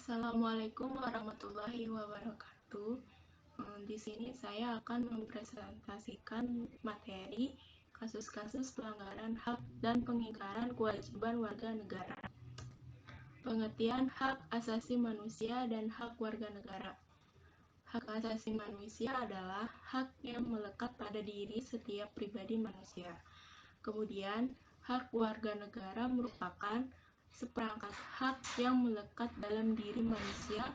Assalamualaikum warahmatullahi wabarakatuh. Di sini saya akan mempresentasikan materi kasus-kasus pelanggaran hak dan pengingkaran kewajiban warga negara. Pengertian hak asasi manusia dan hak warga negara. Hak asasi manusia adalah hak yang melekat pada diri setiap pribadi manusia. Kemudian, hak warga negara merupakan seperangkat hak yang melekat dalam diri manusia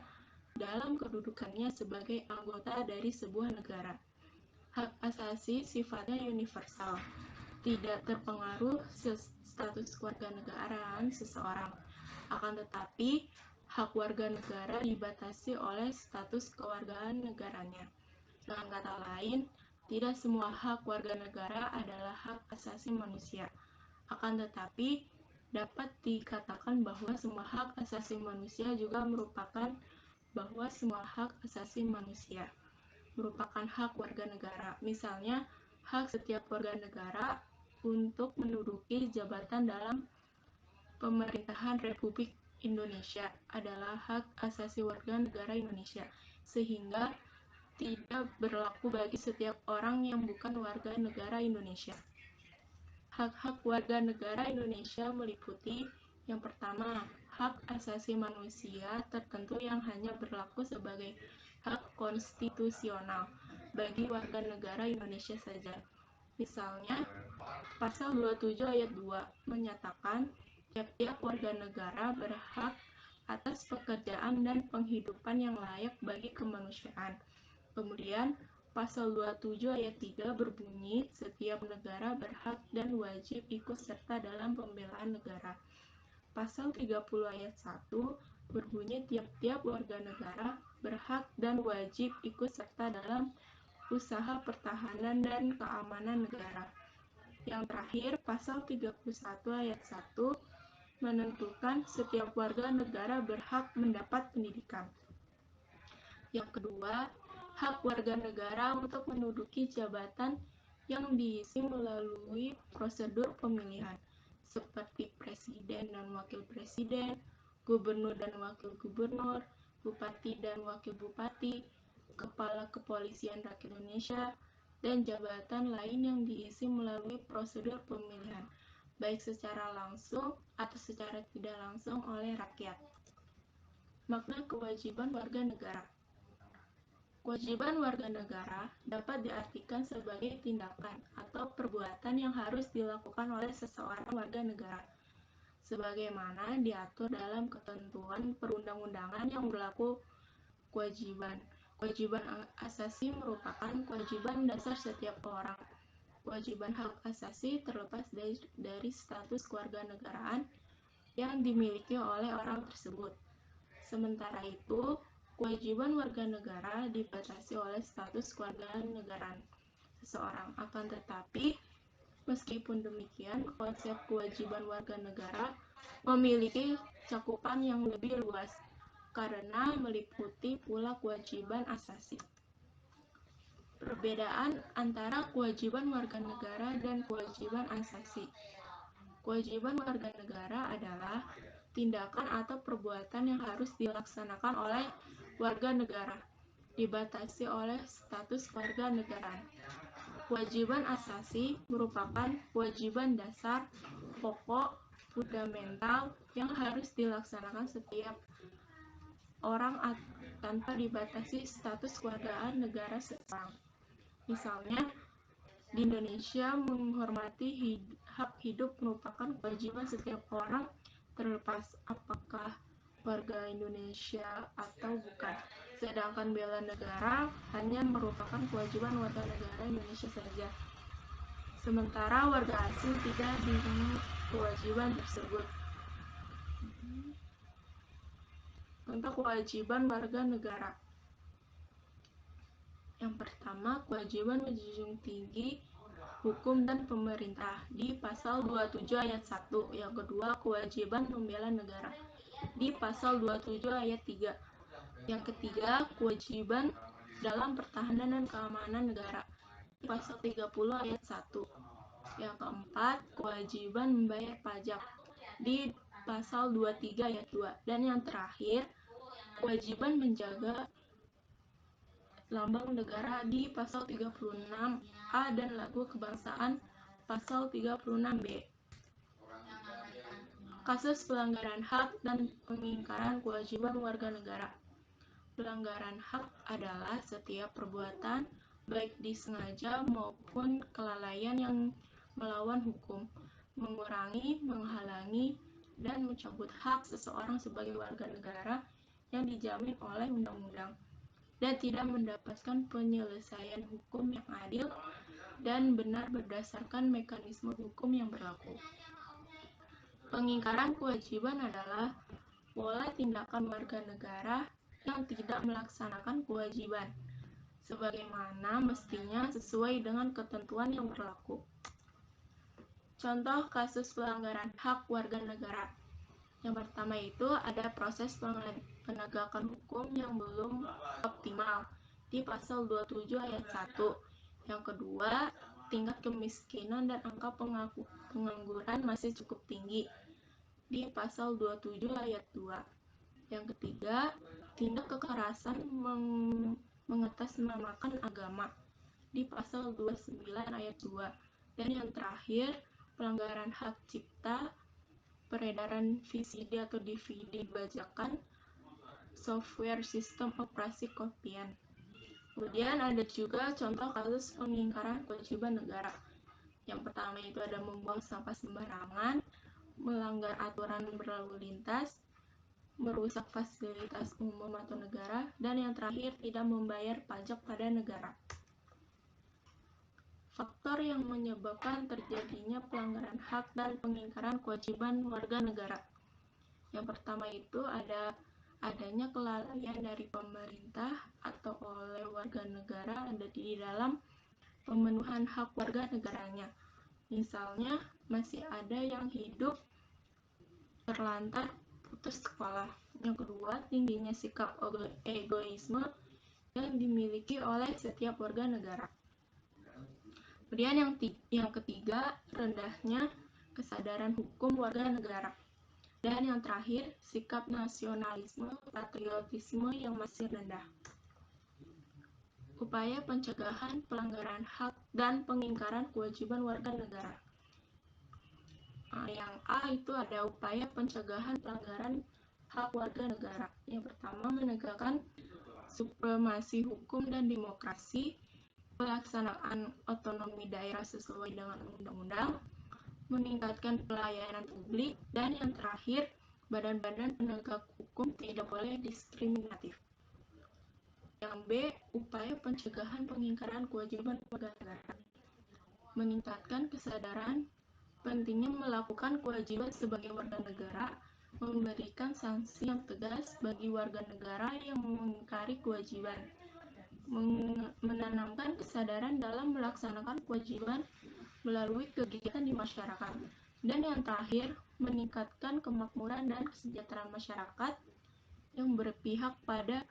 dalam kedudukannya sebagai anggota dari sebuah negara. Hak asasi sifatnya universal, tidak terpengaruh status kewarganegaraan seseorang. Akan tetapi, hak warga negara dibatasi oleh status kewargaan negaranya. Dengan kata lain, tidak semua hak warga negara adalah hak asasi manusia. Akan tetapi, dapat dikatakan bahwa semua hak asasi manusia juga merupakan hak warga negara. Misalnya, hak setiap warga negara untuk menduduki jabatan dalam pemerintahan Republik Indonesia adalah hak asasi warga negara Indonesia, sehingga tidak berlaku bagi setiap orang yang bukan warga negara Indonesia. Hak-hak warga negara Indonesia meliputi yang pertama, hak asasi manusia tertentu yang hanya berlaku sebagai hak konstitusional bagi warga negara Indonesia saja. Misalnya, Pasal 27 ayat 2 menyatakan tiap-tiap warga negara berhak atas pekerjaan dan penghidupan yang layak bagi kemanusiaan. Kemudian, Pasal 27 ayat 3 berbunyi, setiap negara berhak dan wajib ikut serta dalam pembelaan negara. Pasal 30 ayat 1 berbunyi, tiap-tiap warga negara berhak dan wajib ikut serta dalam usaha pertahanan dan keamanan negara. Yang terakhir, Pasal 31 ayat 1 menentukan setiap warga negara berhak mendapat pendidikan. Yang kedua, hak warga negara untuk menduduki jabatan yang diisi melalui prosedur pemilihan, seperti presiden dan wakil presiden, gubernur dan wakil gubernur, bupati dan wakil bupati, kepala kepolisian Rakyat Indonesia, dan jabatan lain yang diisi melalui prosedur pemilihan, baik secara langsung atau secara tidak langsung oleh rakyat. Makna kewajiban warga negara. Kewajiban warga negara dapat diartikan sebagai tindakan atau perbuatan yang harus dilakukan oleh seseorang warga negara, sebagaimana diatur dalam ketentuan perundang-undangan yang berlaku. Kewajiban asasi merupakan kewajiban dasar setiap orang. Kewajiban hak asasi terlepas dari status kewarganegaraan yang dimiliki oleh orang tersebut. Sementara itu, kewajiban warga negara dibatasi oleh status kewarganegaraan seseorang. Akan tetapi, meskipun demikian, konsep kewajiban warga negara memiliki cakupan yang lebih luas karena meliputi pula kewajiban asasi. Perbedaan antara kewajiban warga negara dan kewajiban asasi. Kewajiban warga negara adalah tindakan atau perbuatan yang harus dilaksanakan oleh warga negara, dibatasi oleh status kewarganegaraan. Kewajiban asasi merupakan kewajiban dasar, pokok, fundamental yang harus dilaksanakan setiap orang tanpa dibatasi status kewargaan negara seseorang. Misalnya, di Indonesia menghormati hak hidup merupakan kewajiban setiap orang terlepas apakah warga Indonesia atau bukan. Sedangkan bela negara hanya merupakan kewajiban warga negara Indonesia saja. Sementara warga asing tidak dipungut kewajiban tersebut. Contoh kewajiban warga negara. Yang pertama, kewajiban menjunjung tinggi hukum dan pemerintah di Pasal 27 ayat 1. Yang kedua, kewajiban membela negara di Pasal 27 ayat 3. Yang ketiga, kewajiban dalam pertahanan dan keamanan negara di Pasal 30 ayat 1. Yang keempat, kewajiban membayar pajak di Pasal 23 ayat 2. Dan yang terakhir, kewajiban menjaga lambang negara di pasal 36A dan lagu kebangsaan pasal 36B. Kasus pelanggaran hak dan pengingkaran kewajiban warga negara. Pelanggaran hak adalah setiap perbuatan, baik disengaja maupun kelalaian yang melawan hukum, mengurangi, menghalangi, dan mencabut hak seseorang sebagai warga negara yang dijamin oleh undang-undang, dan tidak mendapatkan penyelesaian hukum yang adil dan benar berdasarkan mekanisme hukum yang berlaku. Pengingkaran kewajiban adalah pola tindakan warga negara yang tidak melaksanakan kewajiban sebagaimana mestinya sesuai dengan ketentuan yang berlaku. Contoh kasus pelanggaran hak warga negara. Yang pertama itu ada proses penegakan hukum yang belum optimal di pasal 27 ayat 1. Yang kedua, tingkat kemiskinan dan angka pengangguran masih cukup tinggi di pasal 27 ayat 2. Yang ketiga, tindak kekerasan mengatasnamakan agama di pasal 29 ayat 2. Dan yang terakhir, pelanggaran hak cipta, peredaran VCD atau DVD bajakan, software sistem operasi kopian. Kemudian ada juga contoh kasus pengingkaran kewajiban negara. Yang pertama itu ada membuang sampah sembarangan, melanggar aturan berlalu lintas, merusak fasilitas umum atau negara, dan yang terakhir tidak membayar pajak pada negara. Faktor yang menyebabkan terjadinya pelanggaran hak dan pengingkaran kewajiban warga negara. Yang pertama itu adanya kelalaian dari pemerintah atau oleh warga negara ada di dalam pemenuhan hak warga negaranya. Misalnya, masih ada yang hidup terlantar putus sekolah. Yang kedua, tingginya sikap egoisme yang dimiliki oleh setiap warga negara. Kemudian yang ketiga, rendahnya kesadaran hukum warga negara. Dan yang terakhir, sikap nasionalisme, patriotisme yang masih rendah. Upaya pencegahan pelanggaran hak dan pengingkaran kewajiban warga negara. Yang A itu ada upaya pencegahan pelanggaran hak warga negara. Yang pertama, menegakkan supremasi hukum dan demokrasi, pelaksanaan otonomi daerah sesuai dengan undang-undang, meningkatkan pelayanan publik, dan yang terakhir, badan-badan penegak hukum tidak boleh diskriminatif. Yang B, upaya pencegahan pengingkaran kewajiban warga negara. Meningkatkan kesadaran pentingnya melakukan kewajiban sebagai warga negara, memberikan sanksi yang tegas bagi warga negara yang mengingkari kewajiban, menanamkan kesadaran dalam melaksanakan kewajiban melalui kegiatan di masyarakat, dan yang terakhir, meningkatkan kemakmuran dan kesejahteraan masyarakat yang berpihak pada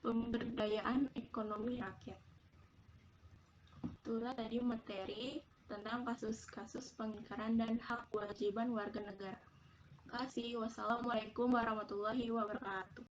pemberdayaan ekonomi rakyat. Itulah tadi materi tentang kasus-kasus pengingkaran dan hak kewajiban warga negara. Terima kasih. Wassalamualaikum warahmatullahi wabarakatuh.